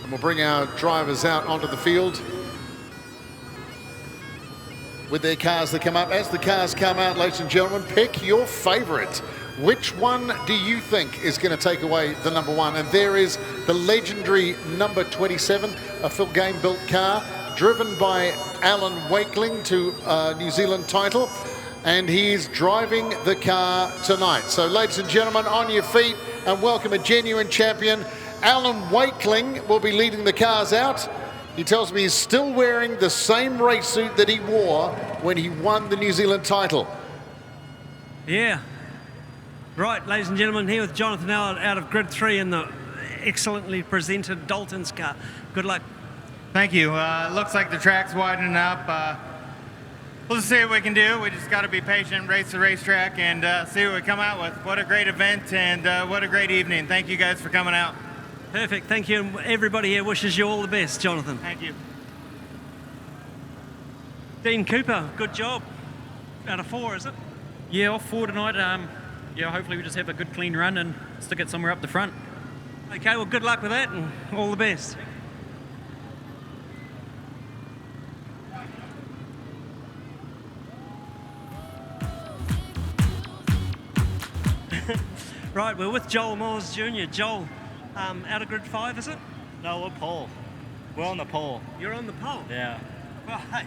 And we'll bring our drivers out onto the field with their cars that come up. As the cars come out, ladies and gentlemen, pick your favourite. Which one do you think is going to take away the number one? And there is the legendary number 27, a Phil Game built car, driven by Alan Wakeling to a New Zealand title. And he's driving the car tonight. So ladies and gentlemen, on your feet and welcome a genuine champion. Alan Wakeling will be leading the cars out. He tells me he's still wearing the same race suit that he wore when he won the New Zealand title. Yeah. Right, ladies and gentlemen, here with Jonathan Allen out of Grid 3 in the excellently presented Dalton's car. Good luck. Thank you. Looks like the track's widening up. We'll just see what we can do. We just got to be patient, race the racetrack, and see what we come out with. What a great event, and what a great evening. Thank you guys for coming out. Perfect, thank you. And everybody here wishes you all the best, Jonathan. Thank you. Dean Cooper, good job. Out of 4, is it? Yeah, off 4 tonight. Yeah, hopefully we just have a good clean run and stick it somewhere up the front. Okay, well, good luck with that and all the best. Right, we're with Joel Moores Jr. Joel, out of Grid 5, is it? No, we're pole. We're on the pole. You're on the pole? Yeah. Well, hey,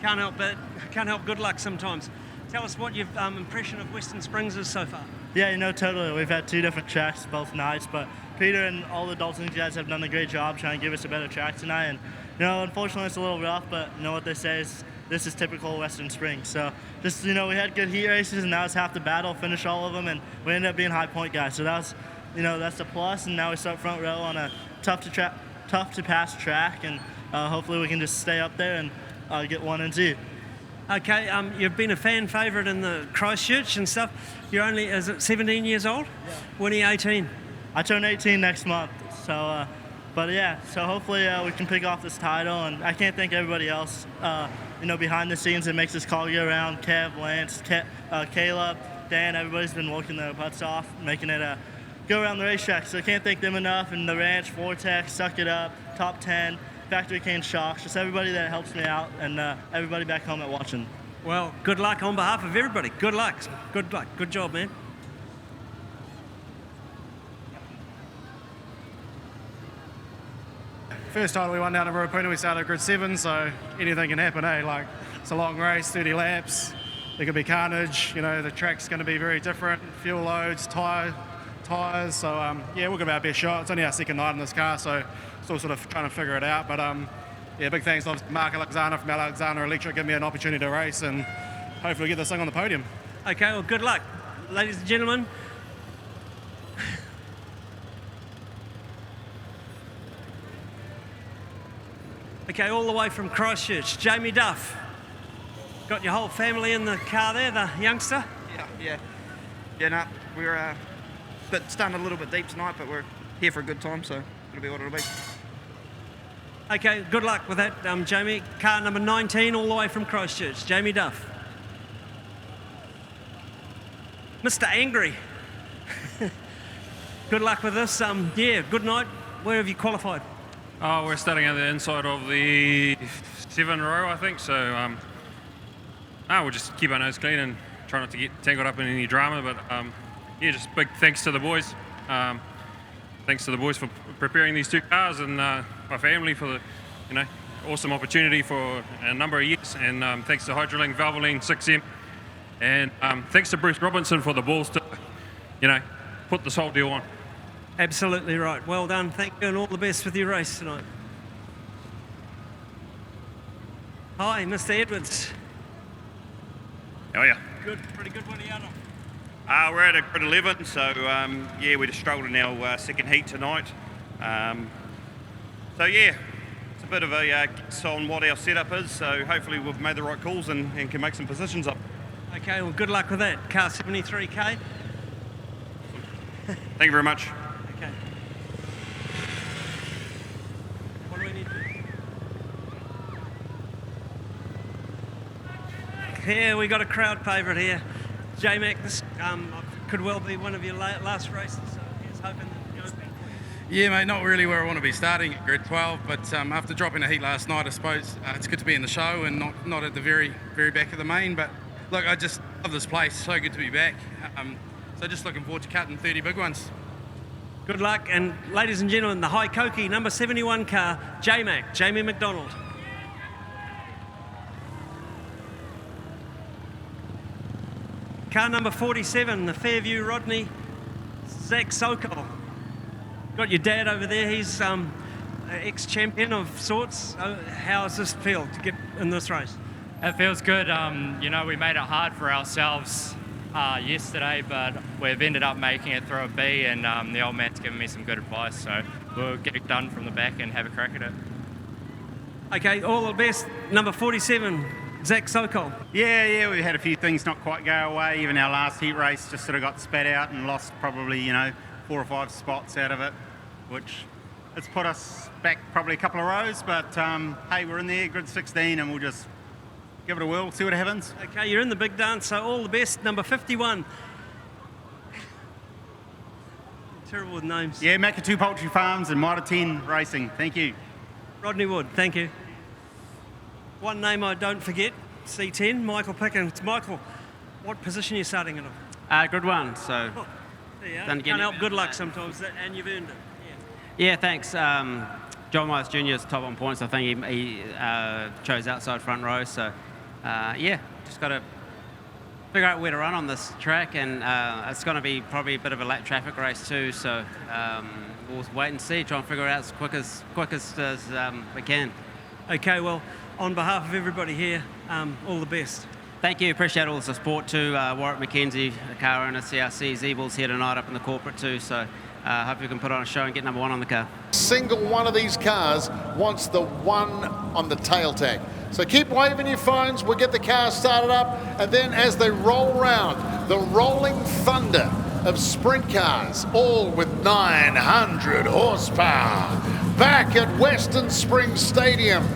can't help good luck sometimes. Tell us what your impression of Western Springs is so far. Yeah, you know, totally. We've had 2 different tracks both nights, but Peter and all the Dalton guys have done a great job trying to give us a better track tonight. And, you know, unfortunately it's a little rough, but you know what they say is this is typical Western Springs. So just, you know, we had good heat races, and that was half the battle, finish all of them, and we ended up being high point guys. So that was, you know, that's a plus, and now we start front row on a tough to pass track, and hopefully we can just stay up there and get 1 and 2. Okay, you've been a fan favourite in the Christchurch and stuff. You're only, is it 17 years old? Yeah. When are you 18? I turn 18 next month, so, but yeah, so hopefully we can pick off this title, and I can't thank everybody else, you know, behind the scenes that makes this call go around. Kev, Lance, Caleb, Dan, everybody's been working their butts off, making it go around the racetrack, so I can't thank them enough, and the ranch, Vortex, Suck It Up, Top 10, Factory Cane Shocks, just everybody that helps me out, and everybody back home that watching. Well, good luck on behalf of everybody. Good luck. Good luck. Good job, man. First title we won down in Ruapuna, we started at Grid 7, so anything can happen, eh? Like, it's a long race, 30 laps, there could be carnage, you know, the track's going to be very different, fuel loads, tyres, so yeah, we'll give our best shot. It's only our second night in this car, so still sort of trying to figure it out, but yeah, big thanks to Mark Alexander from Alexander Electric, giving me an opportunity to race and hopefully get this thing on the podium. Okay, well, good luck. Ladies and gentlemen. Okay, all the way from Christchurch, Jamie Duff. Got your whole family in the car there, the youngster? Yeah, no, we're starting a little bit deep tonight, but we're here for a good time, so it'll be what it'll be. Okay, good luck with that, Jamie. Car number 19, all the way from Christchurch, Jamie Duff. Mr. Angry. Good luck with this. Yeah, good night. Where have you qualified? Oh, we're starting at the inside of the 7 row, I think, so we'll just keep our nose clean and try not to get tangled up in any drama, but yeah, just big thanks to the boys. Thanks to the boys for preparing these 2 cars, and my family for the, you know, awesome opportunity for a number of years, and thanks to Hydrolink, Valvoline, 6M, and thanks to Bruce Robinson for the balls to, you know, put this whole deal on. Absolutely right. Well done. Thank you, and all the best with your race tonight. Hi, Mr. Edwards. How are you? Good. Pretty good. What are you out on? We're at a Grid 11, so yeah, we just struggled in our second heat tonight. So yeah, it's a bit of a guess on what our setup is, so hopefully we've made the right calls and can make some positions up. Okay, well, good luck with that. Car 73K. Thank you very much. Okay. What do we need to do? Here, we got a crowd favourite here. J-Mac, this could well be one of your last races, so here's hoping that, you know. Yeah, mate, not really where I want to be starting at grid 12, but after dropping a heat last night, I suppose it's good to be in the show and not at the very back of the main. But look, I just love this place. So good to be back. So just looking forward to cutting 30 big ones. Good luck, and ladies and gentlemen, the High Koki number 71 car, J-Mac, Jamie McDonald. Car number 47, the Fairview Rodney, Zach Sokol. Got your dad over there, he's ex-champion of sorts. How does this feel to get in this race? It feels good. You know, we made it hard for ourselves yesterday, but we've ended up making it through a B, and the old man's given me some good advice, so we'll get it done from the back and have a crack at it. Okay, all the best. Number 47, Zach Sokol. Yeah, we had a few things not quite go away. Even our last heat race just sort of got spat out and lost probably, 4 or 5 spots out of it, which it's put us back probably a couple of rows, but hey, we're in there, grid 16, and we'll just give it a whirl, see what happens. Okay, you're in the big dance, so all the best. Number 51. Terrible with names. Yeah, Makatu Poultry Farms and Mitre 10 Racing. Thank you. Rodney Wood, thank you. One name I don't forget, C10, Michael Pickens. Michael, what position are you starting in? Grid 1, so... Oh, there you are. Can't help good luck sometimes, and you've earned it. Yeah, thanks. John Myers Jr. is top on points. I think he chose outside front row, so yeah, just got to figure out where to run on this track, and it's going to be probably a bit of a lap traffic race too, so we'll wait and see, try and figure it out as quick as we can. Okay, well, on behalf of everybody here, all the best. Thank you, appreciate all the support too. Warwick McKenzie, car owner, CRC, Zeebles here tonight up in the corporate too, so hope you can put on a show and get number 1 on the car. Single one of these cars wants the 1 on the tail tag. So keep waving your phones, we'll get the car started up, and then as they roll round, the rolling thunder of sprint cars, all with 900 horsepower, back at Western Springs Stadium.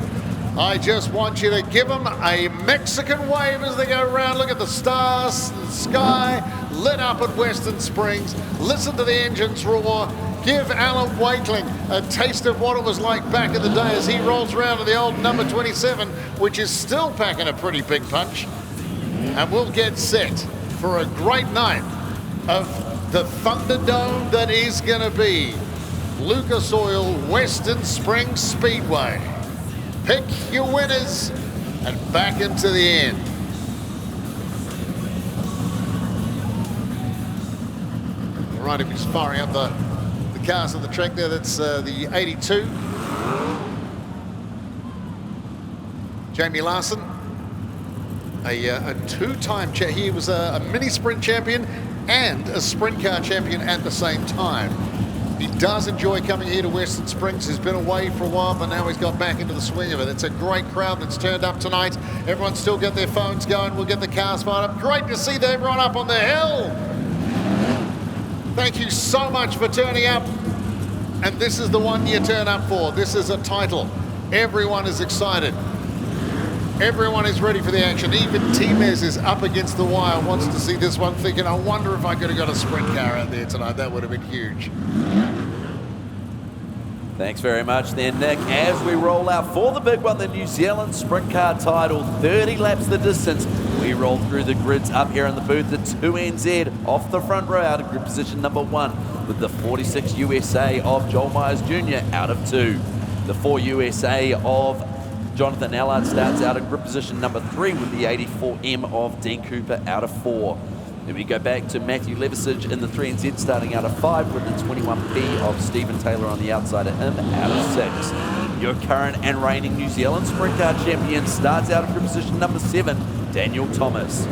I just want you to give them a Mexican wave as they go around. Look at the stars, the sky lit up at Western Springs. Listen to the engines roar. Give Alan Wakeling a taste of what it was like back in the day as he rolls around to the old number 27, which is still packing a pretty big punch. And we'll get set for a great night of the Thunderdome that is going to be Lucas Oil Western Springs Speedway. Pick your winners and back into the end. All right, if he's firing up the cars on the track there, that's the 82. Jamie Larson, a two-time he was a mini sprint champion and a sprint car champion at the same time. He does enjoy coming here to Western Springs. He's been away for a while, but now he's got back into the swing of it. It's a great crowd that's turned up tonight. Everyone's still got their phones going. We'll get the cars fired up. Great to see everyone up on the hill. Thank you so much for turning up. And this is the one you turn up for. This is a title. Everyone is excited. Everyone is ready for the action. Even T-Mez is up against the wire, wants to see this one, thinking, I wonder if I could have got a sprint car out there tonight. That would have been huge. Thanks very much then, Nick. As we roll out for the big one, the New Zealand Sprint Car title, 30 laps the distance. We roll through the grids up here in the booth. The 2NZ off the front row out of grid position number 1 with the 46 USA of Joel Myers Jr. out of 2. The 4 USA of Jonathan Allard starts out at grid position number 3 with the 84M of Dean Cooper out of 4. Then we go back to Matthew Levisage in the 3NZ starting out of 5 with the 21B of Stephen Taylor on the outside of him out of 6. Your current and reigning New Zealand Sprint Car champion starts out at grid position number 7, Daniel Thomas.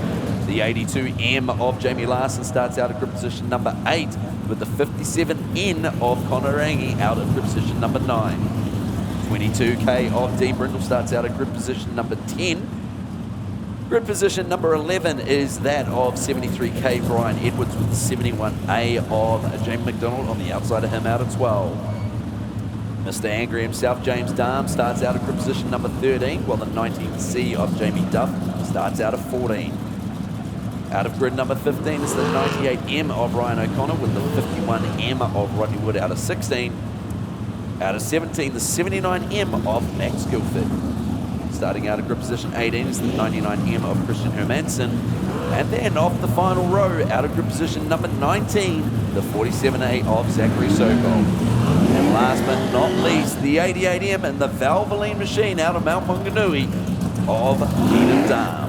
The 82M of Jamie Larson starts out at grid position number 8 with the 57N of Connor Rangi out at grid position number 9. 22K of Dean Brindle starts out at grid position number 10. Grid position number 11 is that of 73K Brian Edwards with the 71A of Jamie McDonald on the outside of him out at 12. Mr. Angry himself, James Darm, starts out at grid position number 13, while the 19C of Jamie Duff starts out at 14. Out of grid number 15 is the 98M of Ryan O'Connor with the 51M of Rodney Wood out of 16. Out of 17, the 79M of Max Guildford. Starting out of grid position 18 is the 99M of Christian Hermansen. And then off the final row, out of grid position number 19, the 47A of Zachary Sokol. And last but not least, the 88M and the Valvoline machine out of Mount Maunganui of Keenan Dam.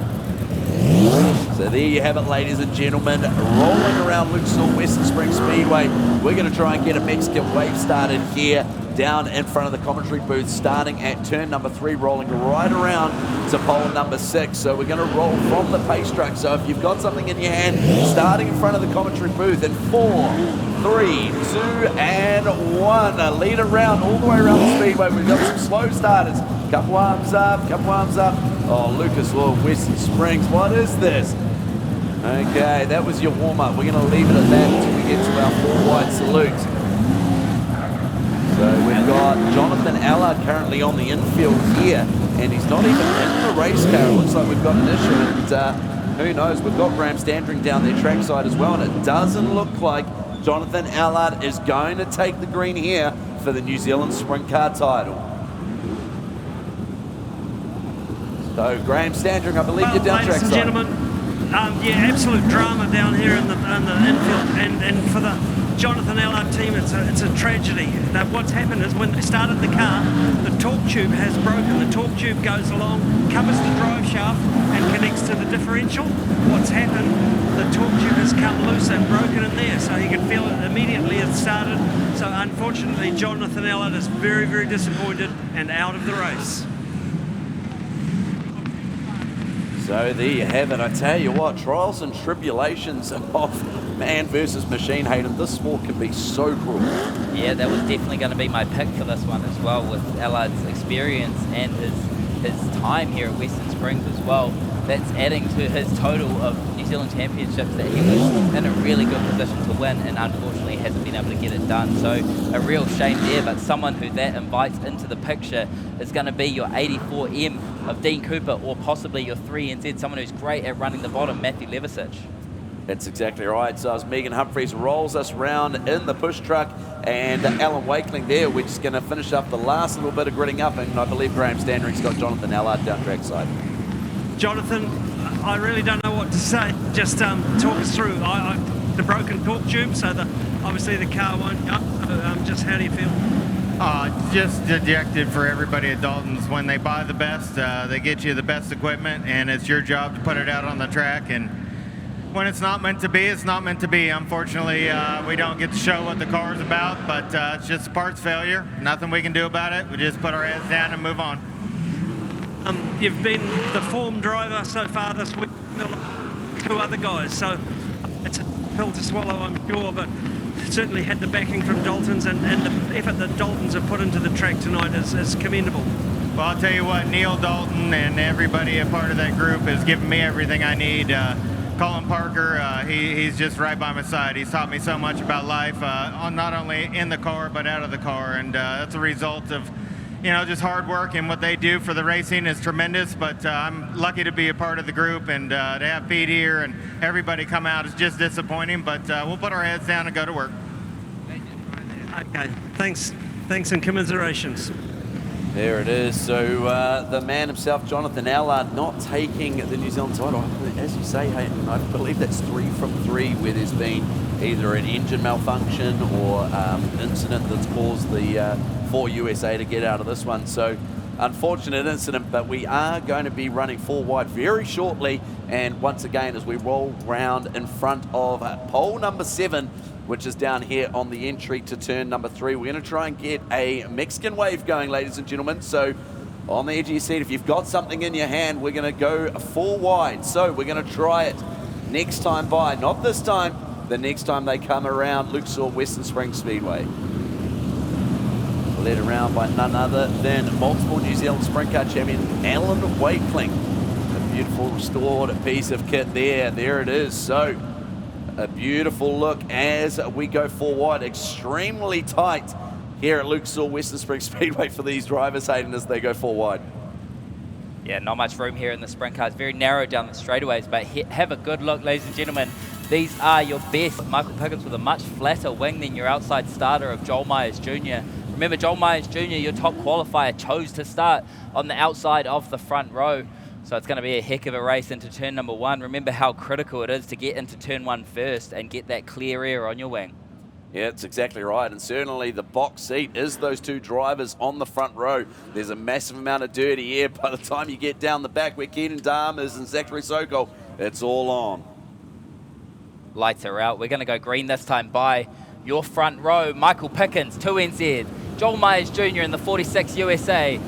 So there you have it, ladies and gentlemen, rolling around Luxor Western Springs Speedway. We're going to try and get a Mexican wave started here down in front of the commentary booth, starting at turn number 3, rolling right around to pole number 6. So we're going to roll from the pace truck. So if you've got something in your hand, starting in front of the commentary booth in 4, 3, 2, and 1. Lead around all the way around the speedway. We've got some slow starters. Couple arms up, couple arms up. Oh, Lucas Oil, Western Springs, what is this? Okay, that was your warm-up. We're going to leave it at that until we get to our 4-wide salute. So we've got Jonathan Allard currently on the infield here, and he's not even in the race car. It looks like we've got an issue, and who knows, we've got Graham Standring down there trackside as well, and it doesn't look like Jonathan Allard is going to take the green here for the New Zealand Sprint Car title. So Graham Standring, I believe you're down trackside. Ladies and gentlemen, yeah, absolute drama down here in the infield, and for the Jonathan Allard team, it's a tragedy. Now, what's happened is when they started the car, the torque tube has broken. The torque tube goes along, covers the drive shaft, and connects to the differential. What's happened? The torque tube has come loose and broken in there, so you can feel it immediately it started. So unfortunately, Jonathan Allard is very, very disappointed and out of the race. So there you have it. I tell you what, trials and tribulations of man versus machine, Hayden. This sport can be so cruel. Yeah, that was definitely going to be my pick for this one as well, with Allard's experience and his time here at Western Springs as well. That's adding to his total of New Zealand Championships that he was in a really good position to win, and unfortunately hasn't been able to get it done. So a real shame there, but someone who that invites into the picture is going to be your 84M of Dean Cooper, or possibly your 3NZ, someone who's great at running the bottom, Matthew Levisic. That's exactly right. So as Megan Humphreys rolls us round in the push truck, and Alan Wakeling there, we're just going to finish up the last little bit of gridding up, and I believe Graham Standring's got Jonathan Allard down trackside. Jonathan, I really don't know what to say. Just talk us through the broken torque tube, so obviously the car won't go. Just how do you feel? Just dejected for everybody at Dalton's. When they buy the best, they get you the best equipment, and it's your job to put it out on the track. And when it's not meant to be, it's not meant to be. Unfortunately, we don't get to show what the car's about, but it's just a parts failure. Nothing we can do about it. We just put our heads down and move on. You've been the form driver so far this week, 2 other guys, so it's a pill to swallow, I'm sure, but certainly had the backing from Dalton's, and the effort that Dalton's have put into the track tonight is commendable. Well, I'll tell you what, Neil Dalton and everybody a part of that group has given me everything I need. Colin Parker, he's just right by my side. He's taught me so much about life, not only in the car, but out of the car, and that's a result of just hard work, and what they do for the racing is tremendous. But I'm lucky to be a part of the group, and to have Pete here and everybody come out is just disappointing, but we'll put our heads down and go to work. Okay, thanks and commiserations. There it is. So the man himself, Jonathan Allard, not taking the New Zealand title. As you say, Hayden, I believe that's 3 from 3 where there's been either an engine malfunction or an incident that's caused the for USA to get out of this one. So unfortunate incident, but we are going to be running 4 wide very shortly. And once again, as we roll round in front of pole number 7, which is down here on the entry to turn number 3, we're going to try and get a Mexican wave going, ladies and gentlemen. So on the edge of your seat, if you've got something in your hand, we're going to go 4 wide. So we're going to try it next time by, not this time, the next time they come around Luxor Western Springs Speedway. Led around by none other than multiple New Zealand Sprint Car champion Alan Wakeling. A beautiful restored piece of kit there. There it is. So a beautiful look as we go 4 wide. Extremely tight here at Luxor Western Springs Speedway for these drivers, Hayden, as they go 4 wide. Yeah, not much room here in the sprint car. It's very narrow down the straightaways, but have a good look, ladies and gentlemen. These are your best. Michael Pickens with a much flatter wing than your outside starter of Joel Myers Jr. Remember, Joel Myers Jr., your top qualifier, chose to start on the outside of the front row. So it's going to be a heck of a race into turn number 1. Remember how critical it is to get into turn 1 first and get that clear air on your wing. Yeah, that's exactly right. And certainly the box seat is those two drivers on the front row. There's a massive amount of dirty air by the time you get down the back where Keaton Dahm is and Zachary Sokol. It's all on. Lights are out. We're going to go green this time by your front row. Michael Pickens, 2NZ. Joel Myers Jr. in the 46 USA.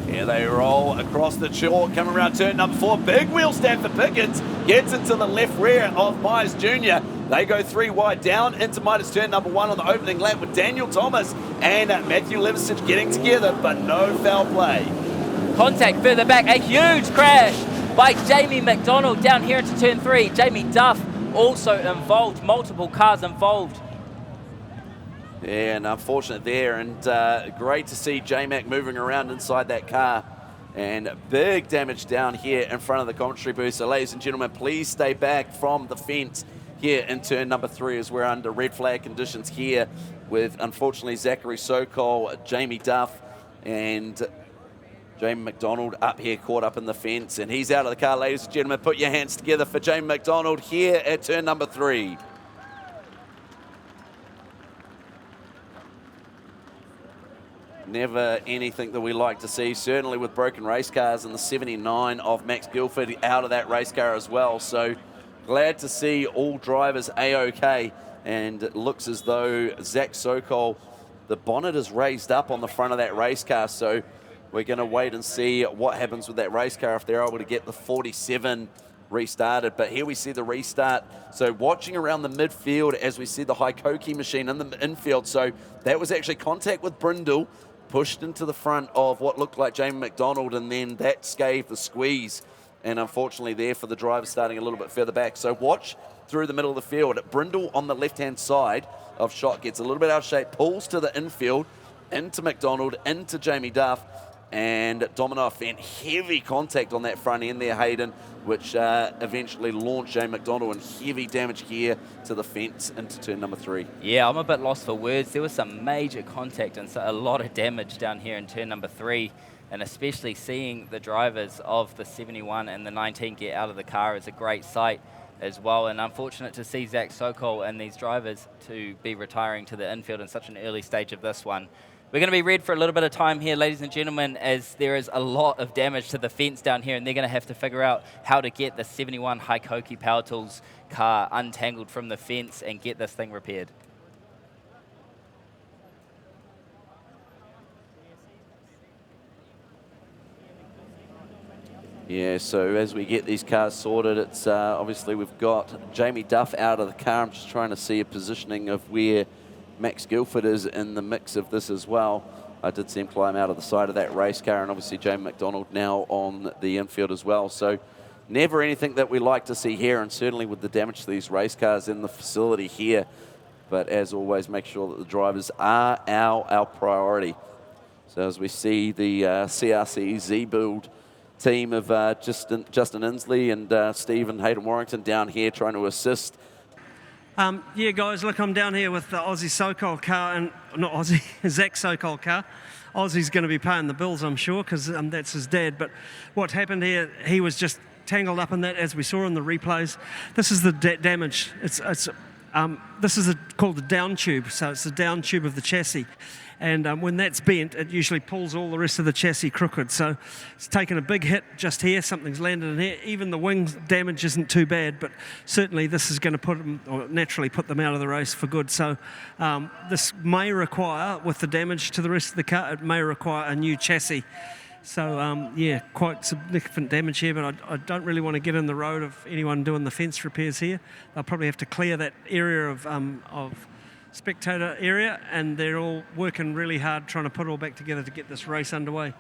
Here they roll across the chalk, coming around turn number 4. Big wheel stand for Pickens. Gets into the left rear of Myers Jr. They go 3 wide down into Midas turn number 1 on the opening lap with Daniel Thomas and Matthew Levisage getting together, but no foul play. Contact further back. A huge crash by Jamie McDonald down here into turn 3. Jamie Duff also involved. Multiple cars involved. Yeah, and unfortunate there, and great to see J-Mac moving around inside that car. And big damage down here in front of the commentary booth. So ladies and gentlemen, please stay back from the fence here in turn number 3 as we're under red flag conditions here with, unfortunately, Zachary Sokol, Jamie Duff, and Jamie McDonald up here caught up in the fence. And he's out of the car, ladies and gentlemen. Put your hands together for Jamie McDonald here at turn number 3. Never anything that we like to see, certainly with broken race cars, and the 79 of Max Guilford out of that race car as well. So glad to see all drivers A-OK, and it looks as though Zach Sokol, the bonnet is raised up on the front of that race car. So we're going to wait and see what happens with that race car if they're able to get the 47 restarted. But here we see the restart. So watching around the midfield as we see the Haikoki machine in the infield. So that was actually contact with Brindle, pushed into the front of what looked like Jamie McDonald, and then that gave the squeeze. And unfortunately there for the driver starting a little bit further back. So watch through the middle of the field. Brindle on the left-hand side of shot gets a little bit out of shape, pulls to the infield, into McDonald, into Jamie Duff, and Domino Event, heavy contact on that front end there, Hayden, which eventually launched Jamie McDonald, and heavy damage here to the fence into turn number 3. Yeah, I'm a bit lost for words. There was some major contact and so a lot of damage down here in turn number 3, and especially seeing the drivers of the 71 and the 19 get out of the car is a great sight as well, and unfortunate to see Zach Sokol and these drivers to be retiring to the infield in such an early stage of this one. We're going to be red for a little bit of time here, ladies and gentlemen, as there is a lot of damage to the fence down here, and they're going to have to figure out how to get the 71 Haikoki Power Tools car untangled from the fence and get this thing repaired. Yeah, so as we get these cars sorted, it's obviously we've got Jamie Duff out of the car. I'm just trying to see a positioning of where Max Guilford is in the mix of this as well. I did see him climb out of the side of that race car, and obviously Jamie McDonald now on the infield as well. So never anything that we like to see here, and certainly with the damage to these race cars in the facility here. But as always, make sure that the drivers are our priority. So as we see the CRC Z-Build team of Justin Inslee and Stephen Hayden Warrington down here trying to assist. Yeah, guys, look, I'm down here with the Aussie Sokol car, and not Aussie, Zach Sokol car. Aussie's going to be paying the bills, I'm sure, because that's his dad. But what happened here, he was just tangled up in that, as we saw in the replays. This is the damage. This is called the down tube, so it's the down tube of the chassis. And when that's bent, it usually pulls all the rest of the chassis crooked. So it's taken a big hit just here. Something's landed in here. Even the wing damage isn't too bad, but certainly this is going to put them, or naturally put them out of the race for good. So this may require, with the damage to the rest of the car, it may require a new chassis. So, yeah, quite significant damage here, but I don't really want to get in the road of anyone doing the fence repairs here. They'll probably have to clear that area of spectator area, and they're all working really hard trying to put it all back together to get this race underway.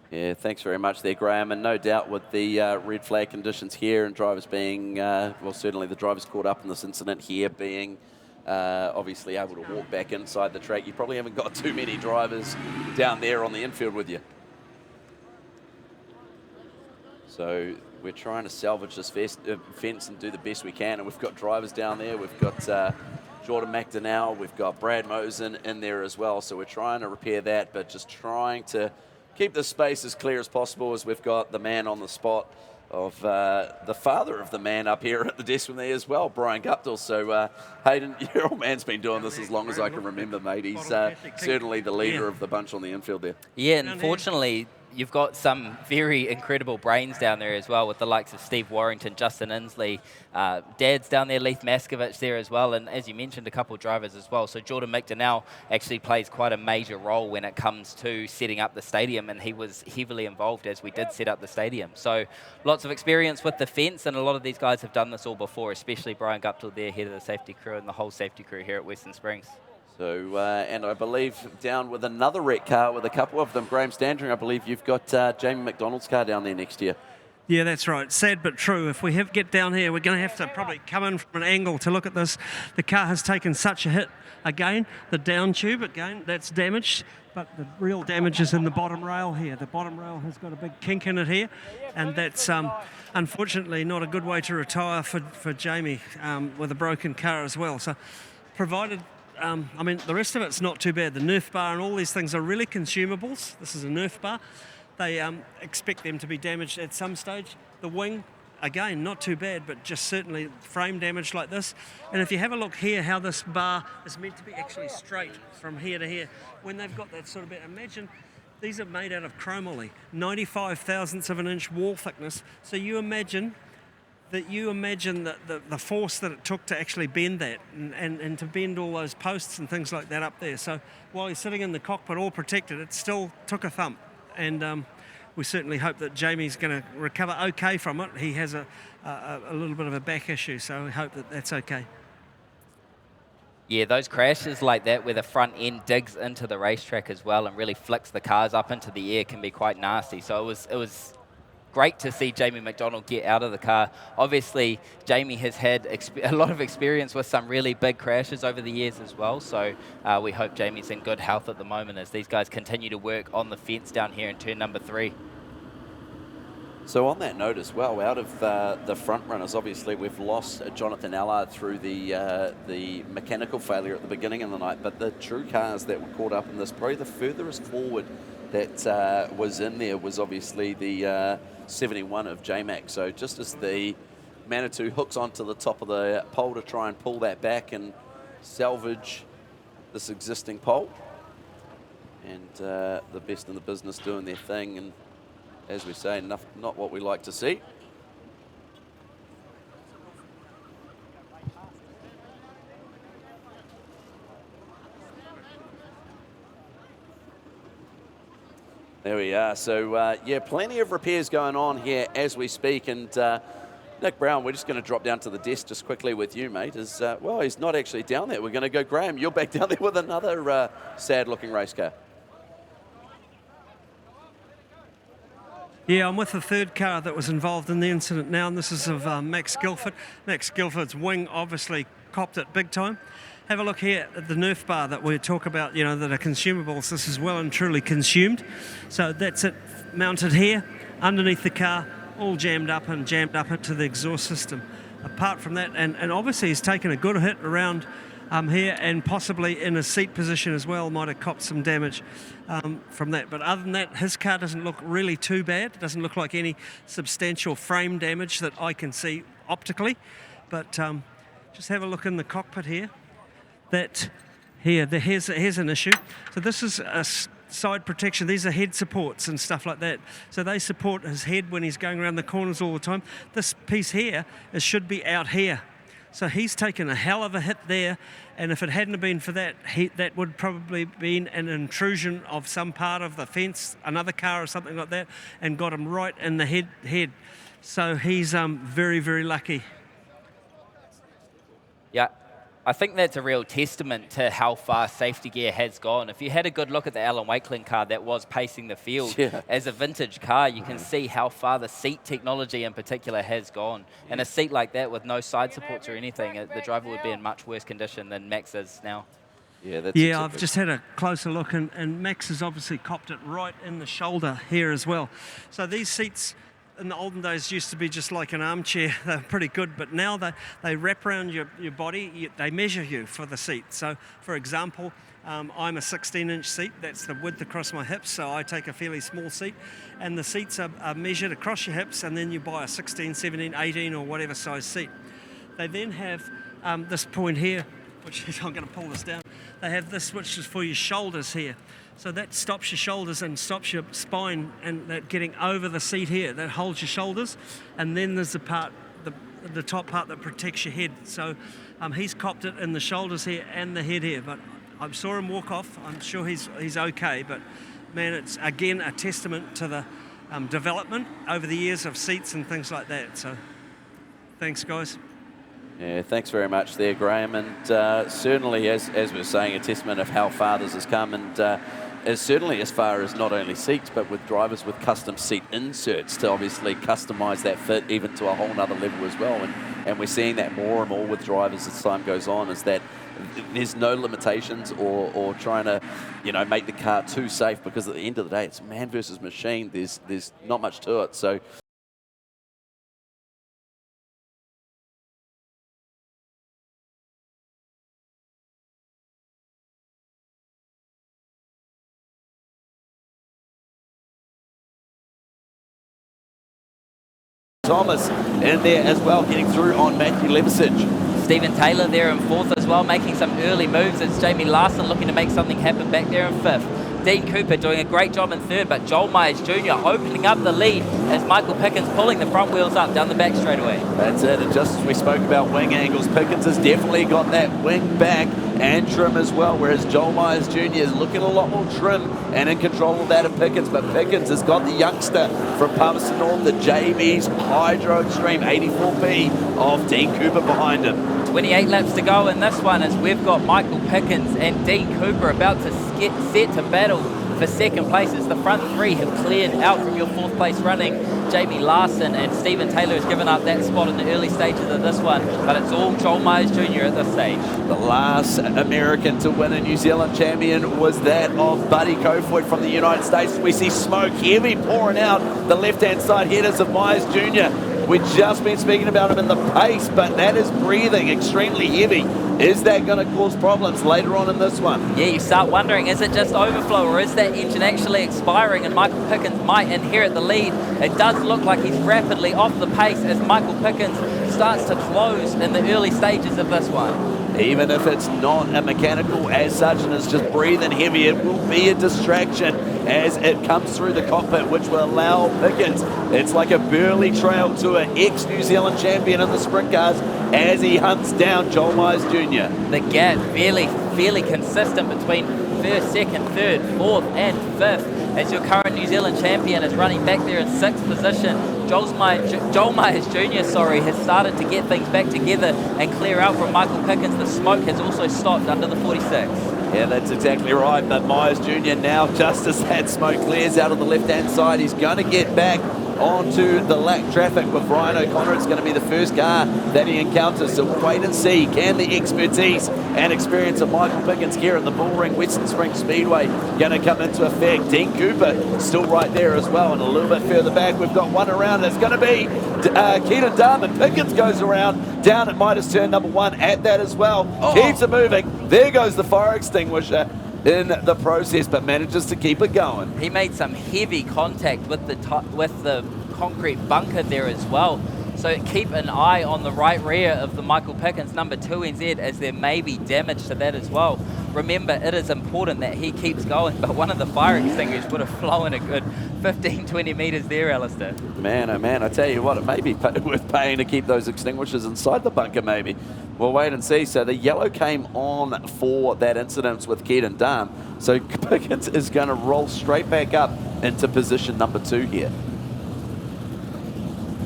Yeah, thanks very much there, Graham. And no doubt with the red flag conditions here and drivers being, well, certainly the drivers caught up in this incident here being obviously able to walk back inside the track. You probably haven't got too many drivers down there on the infield with you. So we're trying to salvage this fence and do the best we can. And we've got drivers down there. We've got Jordan McDonnell, we've got Brad Mosen in there as well, so we're trying to repair that, but just trying to keep the space as clear as possible as we've got the man on the spot of the father of the man up here at the desk with me as well, Brian Guptill. So, Hayden, your old man's been doing this as long as I can remember, mate. He's certainly the leader of the bunch on the infield there. Yeah, unfortunately, you've got some very incredible brains down there as well with the likes of Steve Warrington, Justin Inslee, Dad's down there, Leith Maskovich there as well, and as you mentioned, a couple of drivers as well. So Jordan McDonnell actually plays quite a major role when it comes to setting up the stadium, and he was heavily involved as we did set up the stadium. So lots of experience with the fence, and a lot of these guys have done this all before, especially Brian Guptill there, head of the safety crew, and the whole safety crew here at Western Springs. So, and I believe down with another wreck car with a couple of them, Graham Standring, I believe you've got Jamie McDonald's car down there next year. Yeah, that's right. Sad but true. If we get down here, we're going to have to probably come in from an angle to look at this. The car has taken such a hit again. The down tube, again, that's damaged. But the real damage is in the bottom rail here. The bottom rail has got a big kink in it here. And that's unfortunately not a good way to retire for Jamie with a broken car as well. So provided... I mean, the rest of it's not too bad. The Nerf bar and all these things are really consumables. This is a Nerf bar. They expect them to be damaged at some stage. The wing, again, not too bad, but just certainly frame damage like this. And if you have a look here, how this bar is meant to be actually straight from here to here. When they've got that sort of bit, imagine these are made out of chromoly, 95 thousandths of an inch wall thickness. So you imagine the force that it took to actually bend that and to bend all those posts and things like that up there. So while he's sitting in the cockpit all protected, it still took a thump. And we certainly hope that Jamie's going to recover okay from it. He has a little bit of a back issue, so we hope that that's okay. Yeah, those crashes like that where the front end digs into the racetrack as well and really flicks the cars up into the air can be quite nasty. So it was great to see Jamie McDonald get out of the car. Obviously, Jamie has had a lot of experience with some really big crashes over the years as well, so we hope Jamie's in good health at the moment as these guys continue to work on the fence down here in turn number 3. So on that note as well, out of the front runners, obviously we've lost Jonathan Allard through the mechanical failure at the beginning of the night, but the true cars that were caught up in this, probably the furthest forward that was in there was obviously the 71 of J-Mac. So just as the Manitou hooks onto the top of the pole to try and pull that back and salvage this existing pole, and the best in the business doing their thing, and as we say, not what we like to see. There we are. So, yeah, plenty of repairs going on here as we speak. And Nick Brown, we're just going to drop down to the desk just quickly with you, mate. Well, he's not actually down there. We're going to go, Graham, you're back down there with another sad-looking race car. Yeah, I'm with the third car that was involved in the incident now, and this is of Max Guilford. Max Guilford's wing obviously copped it big time. Have a look here at the Nerf bar that we talk about, that are consumables. This is well and truly consumed. So that's it, mounted here, underneath the car, all jammed up into the exhaust system. Apart from that, and obviously he's taken a good hit around here, and possibly in a seat position as well, might have copped some damage from that. But other than that, his car doesn't look really too bad. It doesn't look like any substantial frame damage that I can see optically. But just have a look in the cockpit here. Here's an issue. So this is a side protection. These are head supports and stuff like that. So they support his head when he's going around the corners all the time. This piece here, it should be out here. So he's taken a hell of a hit there, and if it hadn't been for that, that would probably been an intrusion of some part of the fence, another car or something like that, and got him right in the head. So he's very, very lucky. Yeah. I think that's a real testament to how far safety gear has gone. If you had a good look at the Alan Wakeling car that was pacing the field, as a vintage car, you can see how far the seat technology in particular has gone. And a seat like that with no side supports or anything, the driver would be in much worse condition than Max is now. Yeah, I've just had a closer look, and Max has obviously copped it right in the shoulder here as well. So these seats in the olden days used to be just like an armchair. They're pretty good, but now they wrap around your body. They measure you for the seat. So, for example, I'm a 16-inch seat. That's the width across my hips, so I take a fairly small seat. And the seats are measured across your hips, and then you buy a 16, 17, 18, or whatever size seat. They then have this point here, which is, I'm going to pull this down. They have this, which is for your shoulders here. So that stops your shoulders and stops your spine and that getting over the seat here. That holds your shoulders. And then there's the part, the top part that protects your head. So he's copped it in the shoulders here and the head here. But I saw him walk off. I'm sure he's okay. But man, it's again a testament to the development over the years of seats and things like that. So thanks, guys. Yeah, thanks very much there, Graham. And certainly, as we were saying, a testament of how far this has come, and is certainly as far as not only seats, but with drivers with custom seat inserts to obviously customise that fit even to a whole nother level as well. And we're seeing that more and more with drivers as time goes on, is that there's no limitations or trying to, make the car too safe, because at the end of the day, it's man versus machine. There's not much to it. So Thomas in there as well, getting through on Matthew Levisage. Stephen Taylor there in fourth as well, making some early moves. It's Jamie Larson looking to make something happen back there in fifth. Dean Cooper doing a great job in third, but Joel Myers Jr. opening up the lead as Michael Pickens pulling the front wheels up down the back straightaway. That's it, and just as we spoke about wing angles, Pickens has definitely got that wing back and trim as well, whereas Joel Myers Jr. is looking a lot more trim and in control of that of Pickens, but Pickens has got the youngster from Palmerston North, the JB's Hydro Extreme 84B of Dean Cooper behind him. 28 laps to go in this one as we've got Michael Pickens and Dean Cooper about to set to battle for second place as the front three have cleared out from your fourth place running. Jamie Larson and Stephen Taylor has given up that spot in the early stages of this one, but it's all Joel Myers Jr. at this stage. The last American to win a New Zealand champion was that of Buddy Kofoid from the United States. We see smoke heavy pouring out the left-hand side headers of Myers Jr. We've just been speaking about him in the pace, but that is breathing extremely heavy. Is that going to cause problems later on in this one? Yeah, you start wondering, is it just overflow or is that engine actually expiring and Michael Pickens might inherit the lead? It does look like he's rapidly off the pace as Michael Pickens starts to close in the early stages of this one. Even if it's not a mechanical as such and it's just breathing heavy, it will be a distraction as it comes through the cockpit, which will allow Pickens. It's like a Burley Trail to an ex-New Zealand champion in the sprint cars as he hunts down Joel Myers Jr. The gap fairly consistent between first, second, third, fourth and fifth as your current New Zealand champion is running back there in sixth position. Joel Myers Jr. has started to get things back together and clear out from Michael Pickens. The smoke has also stopped under the 46. Yeah, that's exactly right, but Myers Jr. now, just as that smoke clears out of the left-hand side, he's going to get back onto the lack traffic with Ryan O'Connor. It's going to be the first car that he encounters, so we'll wait and see. Can the expertise and experience of Michael Pickens here in the Bullring Western Springs Speedway going to come into effect? Dean Cooper still right there as well, and a little bit further back we've got one around. It's going to be Keaton Dunn, and Pickens goes around down at Midas turn number one at that as well. Keeps it moving. There goes the fire extinguisher in the process, but manages to keep it going. He made some heavy contact with the concrete bunker there as well. So keep an eye on the right rear of the Michael Pickens number 2 NZ as there may be damage to that as well. Remember, it is important that he keeps going, but one of the fire extinguishers would have flown a good 15, 20 metres there, Alistair. Man, oh man, I tell you what, it may be worth paying to keep those extinguishers inside the bunker maybe. We'll wait and see. So the yellow came on for that incident with Keaton Dunn. So Pickens is going to roll straight back up into position number 2 here.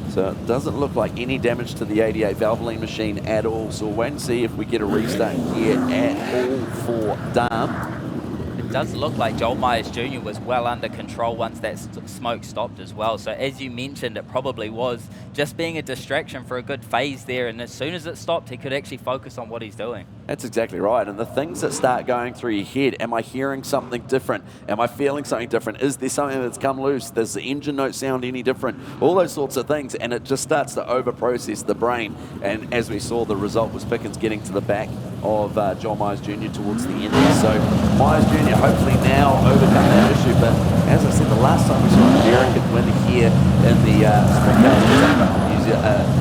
So it doesn't look like any damage to the 88 Valvoline machine at all. So we'll wait and see if we get a restart here at all for Dunn. It does look like Joel Myers Jr. was well under control once that smoke stopped as well. So as you mentioned, it probably was just being a distraction for a good phase there. And as soon as it stopped, he could actually focus on what he's doing. That's exactly right. And the things that start going through your head, am I hearing something different? Am I feeling something different? Is there something that's come loose? Does the engine note sound any different? All those sorts of things. And it just starts to over-process the brain. And as we saw, the result was Pickens getting to the back of John Myers Jr. towards the end. So Myers Jr. hopefully now overcome that issue. But as I said, the last time we saw an American win here in the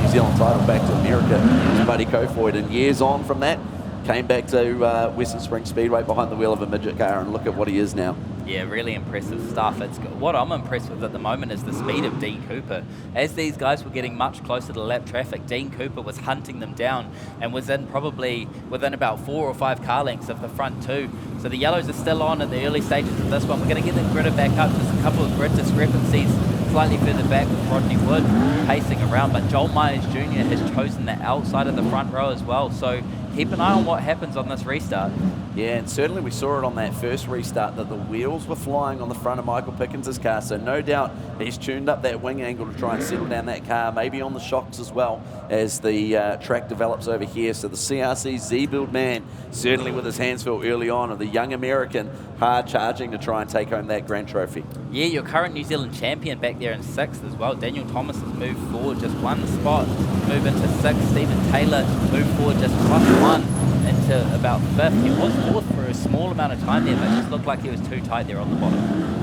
New Zealand title back to America was Buddy Kofoid. And years on from that, came back to Western Springs Speedway behind the wheel of a midget car, and look at what he is now. Yeah, really impressive stuff. What I'm impressed with at the moment is the speed of Dean Cooper. As these guys were getting much closer to lap traffic, Dean Cooper was hunting them down and was probably within about 4 or 5 car lengths of the front two. So the yellows are still on at the early stages of this one. We're going to get them gridded back up. Just a couple of grid discrepancies slightly further back with Rodney Wood pacing around, but Joel Myers Jr. has chosen the outside of the front row as well. So keep an eye on what happens on this restart. Yeah, and certainly we saw it on that first restart that the wheels were flying on the front of Michael Pickens' car, so no doubt he's tuned up that wing angle to try and settle down that car, maybe on the shocks as well as the track develops over here. So the CRC Z-Build man, certainly with his hands full early on, and the young American hard charging to try and take home that grand trophy. Yeah, your current New Zealand champion back there in 6th as well. Daniel Thomas has moved forward just 1 spot, move into 6th. Stephen Taylor moved forward just +1 into about 5th. He was 4th for a small amount of time there, but it just looked like he was too tight there on the bottom.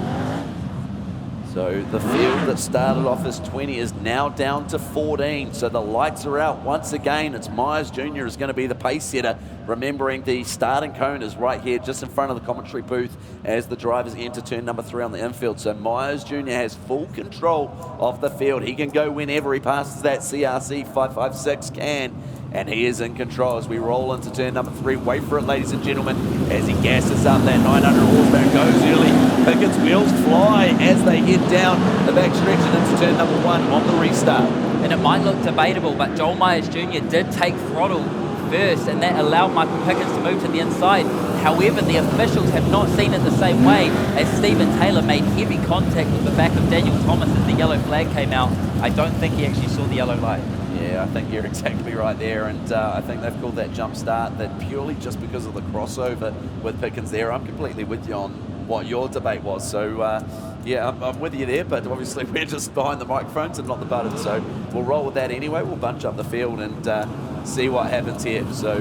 So the field that started off as 20 is now down to 14. So the lights are out once again. It's Myers Jr. is going to be the pace setter. Remembering the starting cone is right here just in front of the commentary booth as the drivers enter turn number 3 on the infield. So Myers Jr. has full control of the field. He can go whenever he passes that CRC 556 can. And he is in control as we roll into turn number 3. Wait for it, ladies and gentlemen, as he gasses up that 900 horsepower, goes early. Pickens' wheels fly as they head down the back stretch and into turn number 1 on the restart. And it might look debatable, but Joel Myers Jr. did take throttle first, and that allowed Michael Pickens to move to the inside. However, the officials have not seen it the same way, as Stephen Taylor made heavy contact with the back of Daniel Thomas as the yellow flag came out. I don't think he actually saw the yellow light. Yeah, I think you're exactly right there, and I think they've called that jump start that purely just because of the crossover with Pickens there. I'm completely with you on what your debate was, so yeah, I'm with you there, but obviously we're just behind the microphones and not the buttons, so we'll roll with that anyway. We'll bunch up the field and see what happens here. So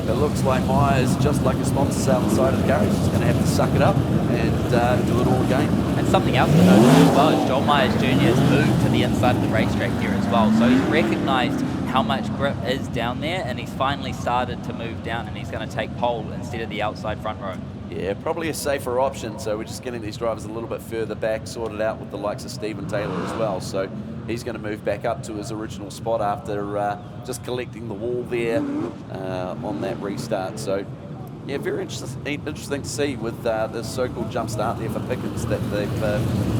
it looks like Myers, just like his sponsors out the side of the car, he's just going to have to suck it up and do it all again. And something else to notice as well is Joel Myers Jr. has moved to the inside of the racetrack here as well. So he's recognised how much grip is down there, and he's finally started to move down, and he's going to take pole instead of the outside front row. Yeah, probably a safer option. So we're just getting these drivers a little bit further back, sorted out with the likes of Stephen Taylor as well. So he's going to move back up to his original spot after just collecting the wall there on that restart. So yeah, very interesting to see with this so-called jump start there for Pickens that they've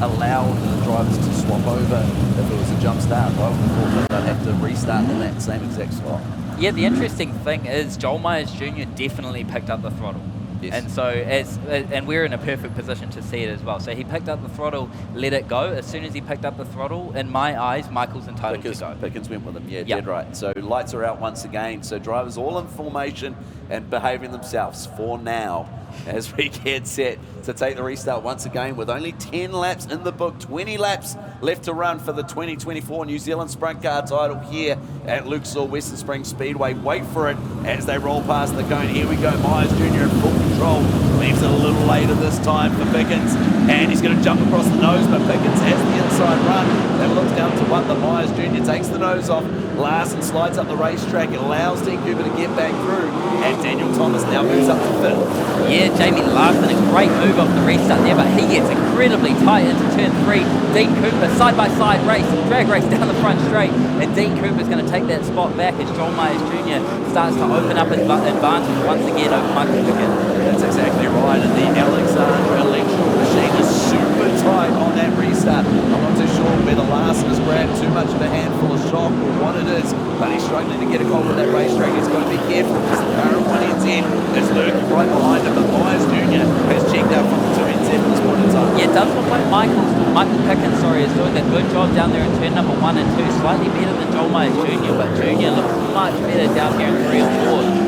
allowed the drivers to swap over if it was a jump start. I would have thought that they'd have to restart in that same exact spot. Yeah, the interesting thing is Joel Myers Jr. definitely picked up the throttle. Yes. And so, and we're in a perfect position to see it as well. So he picked up the throttle, let it go. As soon as he picked up the throttle, in my eyes, Michael's entitled to go. Pickens went with him, yeah, dead right. So lights are out once again. So drivers all in formation and behaving themselves for now as we get set to take the restart once again with only 10 laps in the book, 20 laps left to run for the 2024 New Zealand Sprint Car title here at Luxor Western Springs Speedway. Wait for it as they roll past the cone. Here we go, Myers Jr. in full control. Leaves it a little later this time for Pickens, and he's going to jump across the nose, but Pickens has the inside run. That looks down to one, but Myers Jr. takes the nose off. Larson slides up the racetrack. It allows Dean Cooper to get back through, and Daniel Thomas now moves up to 5th. Yeah, Jamie Larson, a great move off the restart there, but he gets incredibly tight into turn 3. Dean Cooper, side-by-side race, drag race down the front straight, and Dean Cooper's going to take that spot back as Joel Myers Jr. starts to open up his advantage once again over Michael Pickens. That's exactly right, and the Alexandra electrical machine is super tight on that restart. I'm not too sure whether Larson has grabbed too much of a handful of shock or what it is, but he's struggling to get a hold of that racetrack. He's got to be careful because the current 1NZ is lurking right behind him, but Myers Jr. has checked out from the 2NZ at this point in time. Yeah, it does look like Michael Pickens, is doing a good job down there in turn number 1 and 2, slightly better than Joel Myers Jr., but Jr. looks much better down here in 3 and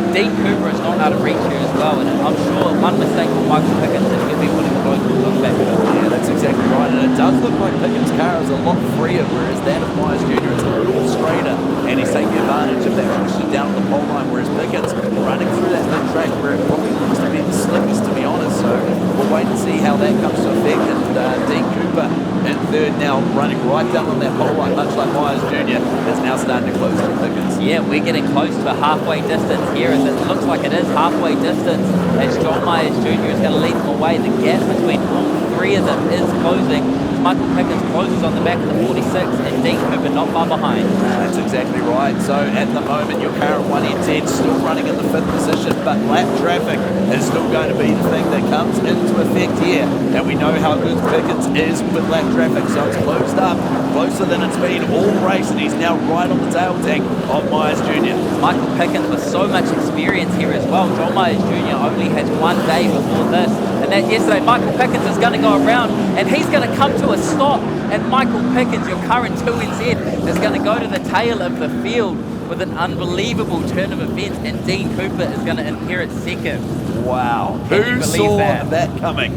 4. Dean Cooper is not out of reach here as well, and I'm sure one mistake from Michael Pickens and he'll be putting a close look back at it. Yeah, that's exactly right, and it does look like Pickens' car is a lot freer, whereas that of Myers Jr. is a little straighter, and he's taking advantage of that friction down on the pole line, whereas Pickens running through that mid track where it probably looks to be the slickest, to be honest. So we'll wait and see how that comes to effect. And Dean Cooper in third now, running right down on that pole line, much like Myers Jr. is now starting to close to Pickens. Yeah, we're getting close to halfway distance here, as it looks like it is halfway distance, as John Myers Jr. is going to lead them away. The gap between all three of them is closing. Michael Pickens closes on the back of the 46, and Dean Cooper not far behind. That's exactly right. So at the moment, your car at 1NZ still running in the 5th position, but lap traffic is still going to be the thing that comes into effect here. And we know how good Pickens is with lap traffic, so it's closed up, closer than it's been all race, and he's now right on the tail tank of Myers Jr. Michael Pickens with so much experience here as well. John Myers Jr. only has 1 day before this, and that yesterday Michael Pickens is going to go around, and he's going to come to a stop, and Michael Pickens, your current 2NZ, is going to go to the tail of the field with an unbelievable turn of events, and Dean Cooper is going to inherit second. Wow. Who saw that coming?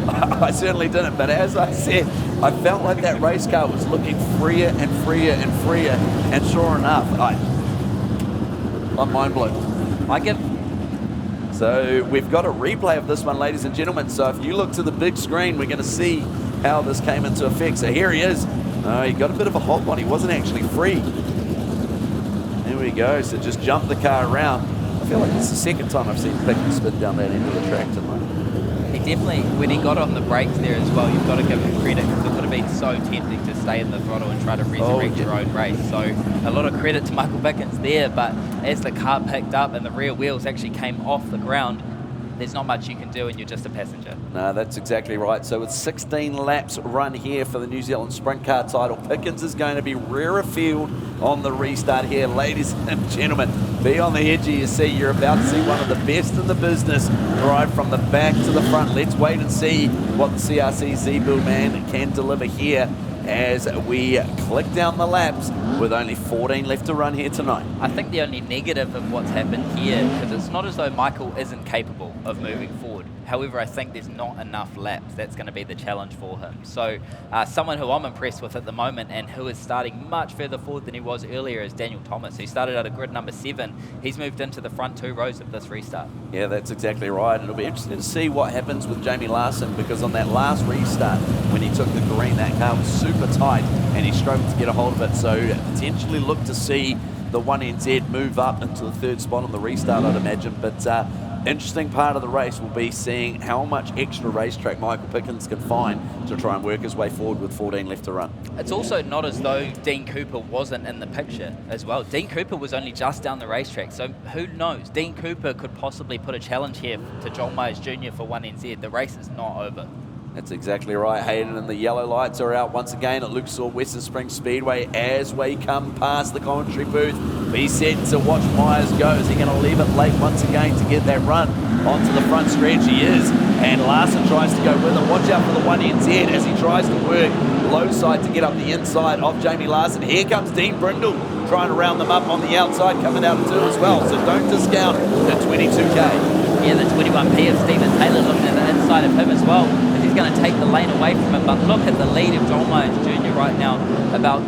I certainly didn't, but as I said, I felt like that race car was looking freer and freer and freer, and sure enough, I'm mind blown. I give. So we've got a replay of this one, ladies and gentlemen. So if you look to the big screen, we're going to see how this came into effect. So here he is. He got a bit of a hop on. He wasn't actually free. There we go. So just jump the car around. I feel like it's the second time I've seen Pickens spin down that end of the track tonight. He definitely, when he got on the brakes there as well, you've got to give him credit, because it would have been so tempting to stay in the throttle and try to resurrect your own race. So a lot of credit to Michael Pickens there, but as the car picked up and the rear wheels actually came off the ground, there's not much you can do and you're just a passenger. No, that's exactly right. So with 16 laps run here for the New Zealand Sprint Car title, Pickens is going to be rear of field on the restart here. Ladies and gentlemen, be on the edge of your seat. You're about to see one of the best in the business drive from the back to the front. Let's wait and see what the CRC Z-Build man can deliver here as we click down the laps with only 14 left to run here tonight. I think the only negative of what's happened here, because it's not as though Michael isn't capable of moving forward. However, I think there's not enough laps. That's going to be the challenge for him. So someone who I'm impressed with at the moment and who is starting much further forward than he was earlier is Daniel Thomas. He started at a grid number 7. He's moved into the front 2 rows of this restart. Yeah, that's exactly right. It'll be interesting to see what happens with Jamie Larson, because on that last restart, when he took the green, that car was super tight and he struggled to get a hold of it. So potentially look to see the 1NZ move up into the 3rd spot on the restart, I'd imagine. But interesting part of the race will be seeing how much extra racetrack Michael Pickens can find to try and work his way forward with 14 left to run. It's also not as though Dean Cooper wasn't in the picture as well. Dean Cooper was only just down the racetrack, so who knows? Dean Cooper could possibly put a challenge here to John Myers Jr. for 1NZ. The race is not over. That's exactly right, Hayden, and the yellow lights are out once again at Luxor Western Springs Speedway as we come past the commentary booth. Be set to watch Myers go. Is he going to leave it late once again to get that run onto the front stretch? He is, and Larson tries to go with it. Watch out for the 1NZ as he tries to work low side to get up the inside of Jamie Larson. Here comes Dean Brindle trying to round them up on the outside, coming out of 2 as well, so don't discount the 22K. Yeah, the 21P of Stephen Taylor looking at the inside of him as well, because he's going to take the lane away from him. But look at the lead of John Myers Jr. right now, about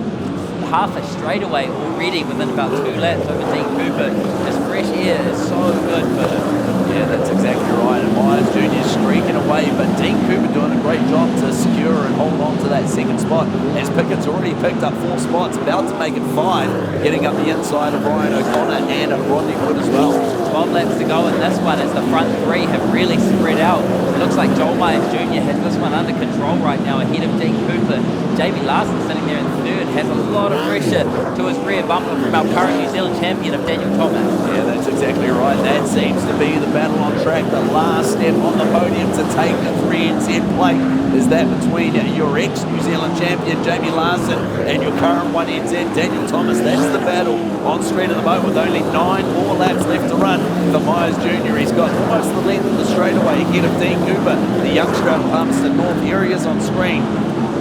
half a straightaway already within about 2 laps over Dean Cooper. This fresh air is so good for him. Yeah, that's exactly right. And Myers Jr. streaking away, but Dean Cooper doing a great job to secure and hold on to that 2nd spot, as Pickens already picked up 4 spots, about to make it 5, getting up the inside of Ryan O'Connor and Rodney Wood as well. 12 laps to go in this one as the front 3 have really spread out. It looks like Joel Myers Jr. has this one under control right now ahead of Dean Cooper. Jamie Larson sitting there in 3rd has a lot of pressure to his rear bumper from our current New Zealand champion of Daniel Thomas. Yeah, that's exactly right. That seems to be the battle on track. The last step on the podium to take the 3NZ plate is that between your ex-New Zealand champion Jamie Larson and your current 1NZ Daniel Thomas. That's the battle on screen at the moment with only 9 more laps left to run for Myers Jr. He's got almost the length of the straightaway ahead of Dean Cooper, the youngster out of Palmerston North. Here he is on screen.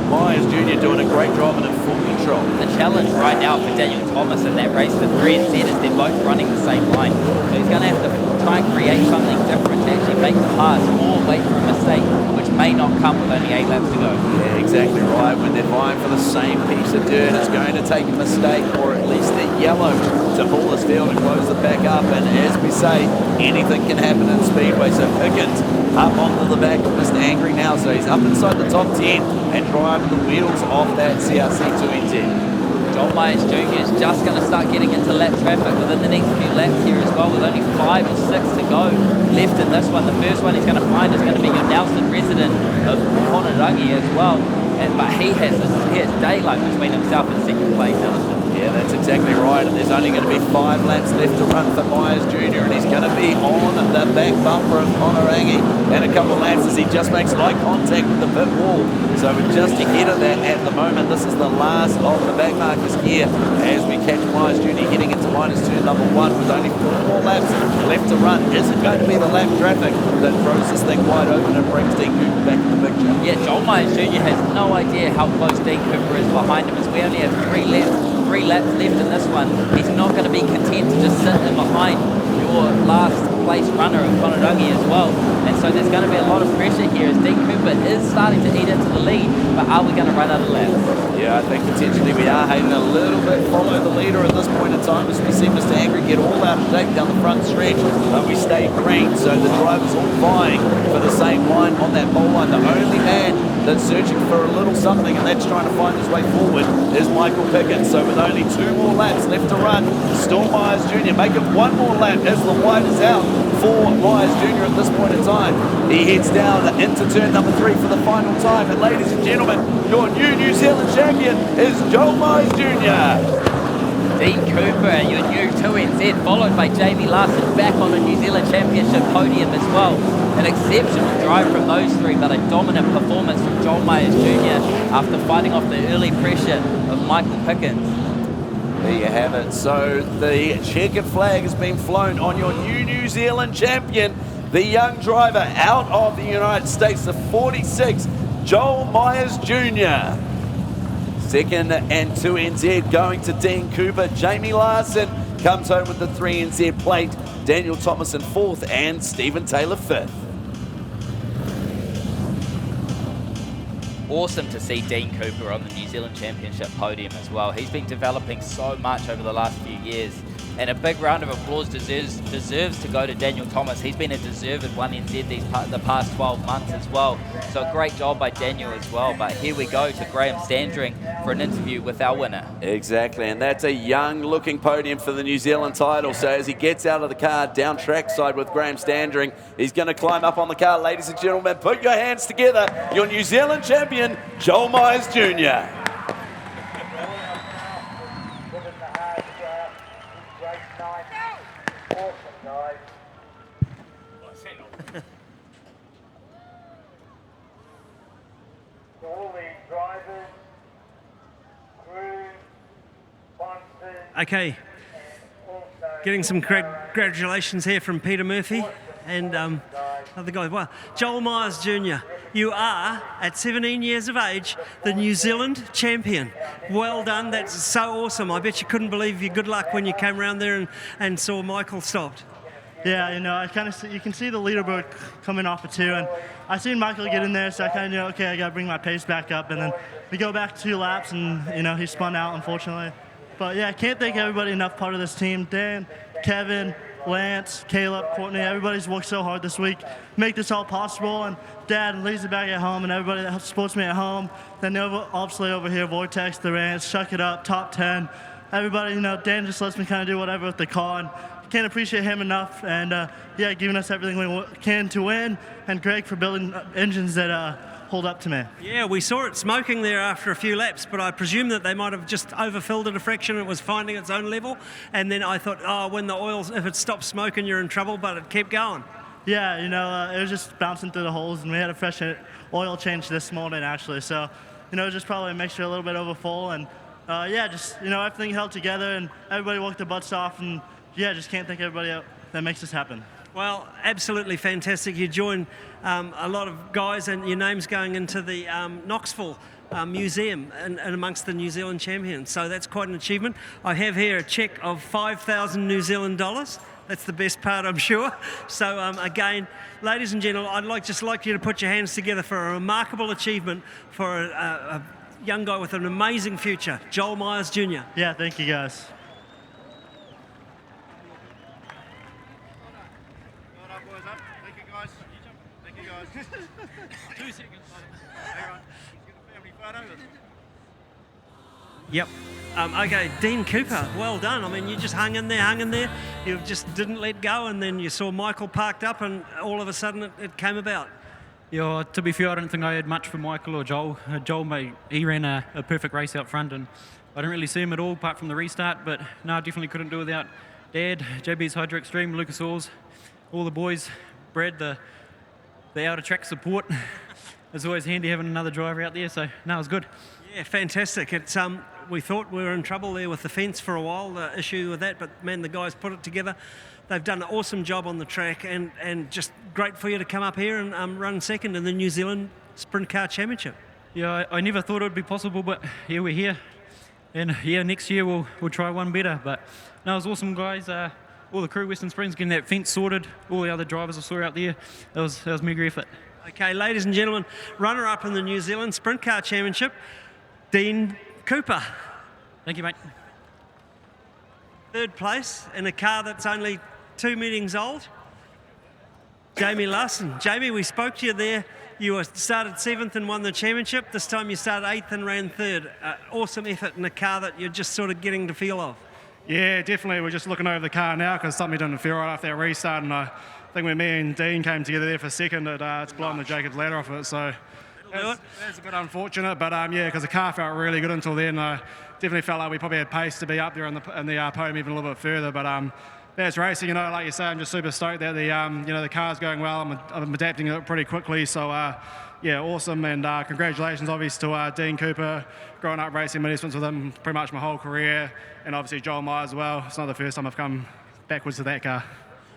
Myers Jr. doing a great job and in full control. The challenge right now for Daniel Thomas in that race for 3 NZ is they're both running the same line. So he's going to have to try and create something different to actually make the pass or wait for a mistake, which may not come with only 8 laps to go. Yeah, exactly right. When they're vying for the same piece of dirt, it's going to take a mistake or at least a yellow to pull this field and close it back up. And as we say, anything can happen in Speedway. So Pickens up onto the back of Mr. Angry now. So he's up inside the top 10 and driving the wheels off that CRC2NZ. John Myers Jr. is just going to start getting into lap traffic within the next few laps here as well, with only 5 or 6 to go left in this one. The first one he's going to find is going to be your Nelson resident of Honolulu as well. But he has daylight between himself and second place, Alison. Yeah, that's exactly right. And there's only going to be 5 laps left to run for Myers Jr. And he's going to be on the back bumper of Honolulu in a couple of laps as he just makes eye contact with the pit wall. So we're just ahead of that at the moment. This is the last of the back markers here as we catch Myers Jr. getting into minus turn number 1 with only 4 more laps left to run. Is it going to be the lap traffic that throws this thing wide open and brings Dean Cooper back in the picture? Yeah, John Myers Jr. has no idea how close Dean Cooper is behind him, as we only have 3 laps left in this one. He's not going to be content to just sit in behind your last place runner of Honolulu as well. And so there's going to be a lot of pressure here as Dean Cooper is starting to eat into the lead. But are we going to run out of laps? Yeah, I think potentially we are. Hayden a little bit follow the leader at this point in time as we see Mr. Angry get all out of shape down the front stretch. But we stay green, so the drivers all vying for the same line on that pole line. The only man that's searching for a little something, and that's trying to find his way forward, is Michael Pickens. So with only 2 more laps left to run, Storm Myers Jr. make it 1 more lap as the wide is out for Myers Jr. at this point in time. He heads down into turn number 3 for the final time. And ladies and gentlemen, your New Zealand champion is Joel Myers Jr. Dean Cooper, your new 2NZ, followed by Jamie Larson, back on a New Zealand Championship podium as well. An exceptional drive from those 3, but a dominant performance from John Myers Jr. after fighting off the early pressure of Michael Pickens. There you have it. So the checkered flag has been flown on your New Zealand champion, the young driver out of the United States, the 46, Joel Myers Jr. Second and 2NZ going to Dean Cooper. Jamie Larson comes home with the 3NZ plate. Daniel Thomas in 4th and Stephen Taylor 5th. Awesome to see Dean Cooper on the New Zealand Championship podium as well. He's been developing so much over the last few years. And a big round of applause deserves to go to Daniel Thomas. He's been a deserved 1NZ the past 12 months as well. So a great job by Daniel as well. But here we go to Graham Standring for an interview with our winner. Exactly, and that's a young-looking podium for the New Zealand title. So as he gets out of the car down trackside with Graham Standring, he's going to climb up on the car. Ladies and gentlemen, put your hands together. Your New Zealand champion, Joel Myers Jr. Okay, getting some congratulations here from Peter Murphy and other guys. Well, Joel Myers Jr., you are, at 17 years of age, the New Zealand champion. Well done, that's so awesome. I bet you couldn't believe your good luck when you came around there and saw Michael stopped. Yeah, you know, I kind of you can see the leaderboard coming off of 2, and I seen Michael get in there, so I kind of knew, okay, I got to bring my pace back up, and then we go back 2 laps, and you know, he spun out, unfortunately. But yeah, I can't thank everybody enough, part of this team. Dan, Kevin, Lance, Caleb, Courtney, everybody's worked so hard this week to make this all possible. And Dad and Lisa back at home and everybody that supports me at home. Then obviously over here, Vortex, The Ranch, Shuck It Up, Top 10. Everybody, you know, Dan just lets me kind of do whatever with the car. And can't appreciate him enough. And yeah, giving us everything we can to win. And Greg for building engines that hold up to me. Yeah, we saw it smoking there after a few laps, but I presume that they might have just overfilled it a fraction and it was finding its own level. And then I thought, oh, when the oils, if it stops smoking, you're in trouble, but it kept going. Yeah, you know, it was just bouncing through the holes, and we had a fresh oil change this morning, actually. So, you know, just probably a mixture a little bit over full. And, yeah, just, you know, everything held together, and everybody worked their butts off. And, yeah, just can't thank everybody out that makes this happen. Well, absolutely fantastic. You join a lot of guys, and your name's going into the Knoxville museum and amongst the New Zealand champions. So that's quite an achievement. I have here a cheque of 5,000 New Zealand dollars. That's the best part, I'm sure. So again, ladies and gentlemen, I'd like you to put your hands together for a remarkable achievement for a young guy with an amazing future, Joel Myers Jr. Yeah, thank you guys. Thank you guys. Thank you guys. 2 seconds. Everyone, family photo. Yep. Okay, Dean Cooper, well done. I mean, you just hung in there. You just didn't let go, and then you saw Michael parked up, and all of a sudden it came about. Yeah, to be fair, I don't think I had much for Michael or Joel. Joel, mate, he ran a perfect race out front, and I didn't really see him at all apart from the restart, but no, definitely couldn't do without Dad, JB's Hydro Extreme, Lucas Oars, all the boys, Brad, the outer track support. It's always handy having another driver out there, so no, it was good. Yeah, fantastic. It's we thought we were in trouble there with the fence for a while, the issue with that, but man, the guys put it together. They've done an awesome job on the track, and just great for you to come up here and run second in the New Zealand Sprint Car Championship. Yeah, I never thought it would be possible, but yeah, we're here. And yeah, next year we'll try one better. But no, it was awesome, guys. All the crew, Western Springs, getting that fence sorted. All the other drivers I saw out there. That was mega effort. Okay, ladies and gentlemen, runner-up in the New Zealand Sprint Car Championship, Dean Cooper. Thank you, mate. Third place in a car that's only 2 meetings old, Jamie Larson. Jamie, we spoke to you there. You started 7th and won the championship. This time you started 8th and ran 3rd. Awesome effort in a car that you're just sort of getting the feel of. Yeah, definitely. We're just looking over the car now because something didn't feel right after that restart, and I think when me and Dean came together there for second, it's blown the Jacob's ladder off it. So that's a bit unfortunate, but yeah, because the car felt really good until then. I definitely felt like we probably had pace to be up there in the podium even a little bit further. But that's racing, like you say. I'm just super stoked that the car's going well. I'm adapting it pretty quickly. So yeah, awesome, and congratulations, obviously, to Dean Cooper, growing up racing mini sprints with him pretty much my whole career, and obviously Joel Myers as well. It's not the first time I've come backwards to that car.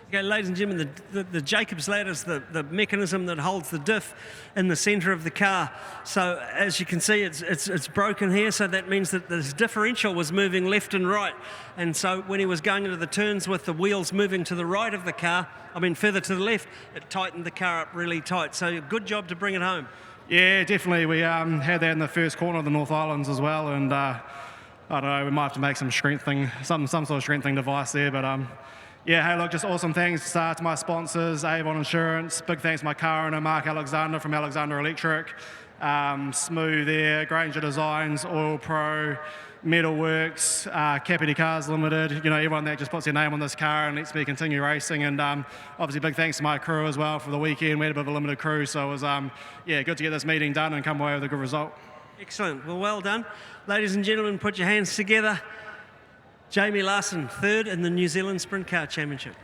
Okay, ladies and gentlemen, the Jacob's ladder is the mechanism that holds the diff in the centre of the car. So as you can see, it's broken here, so that means that this differential was moving left and right. And so when he was going into the turns with the wheels moving to the right of the car, further to the left, it tightened the car up really tight. So good job to bring it home. Yeah, definitely. We had that in the first corner of the North Islands as well, and I don't know, we might have to make some sort of strengthening device there, but yeah, hey, look, just awesome thanks to my sponsors, Avon Insurance. Big thanks to my car owner, Mark Alexander from Alexander Electric. Smooth Air, Granger Designs, Oil Pro, Metalworks, Capity Cars Limited. Everyone that just puts their name on this car and lets me continue racing. And obviously, big thanks to my crew as well for the weekend. We had a bit of a limited crew, so it was yeah, good to get this meeting done and come away with a good result. Excellent. Well done. Ladies and gentlemen, put your hands together. Jamie Larson, 3rd in the New Zealand Sprint Car Championship.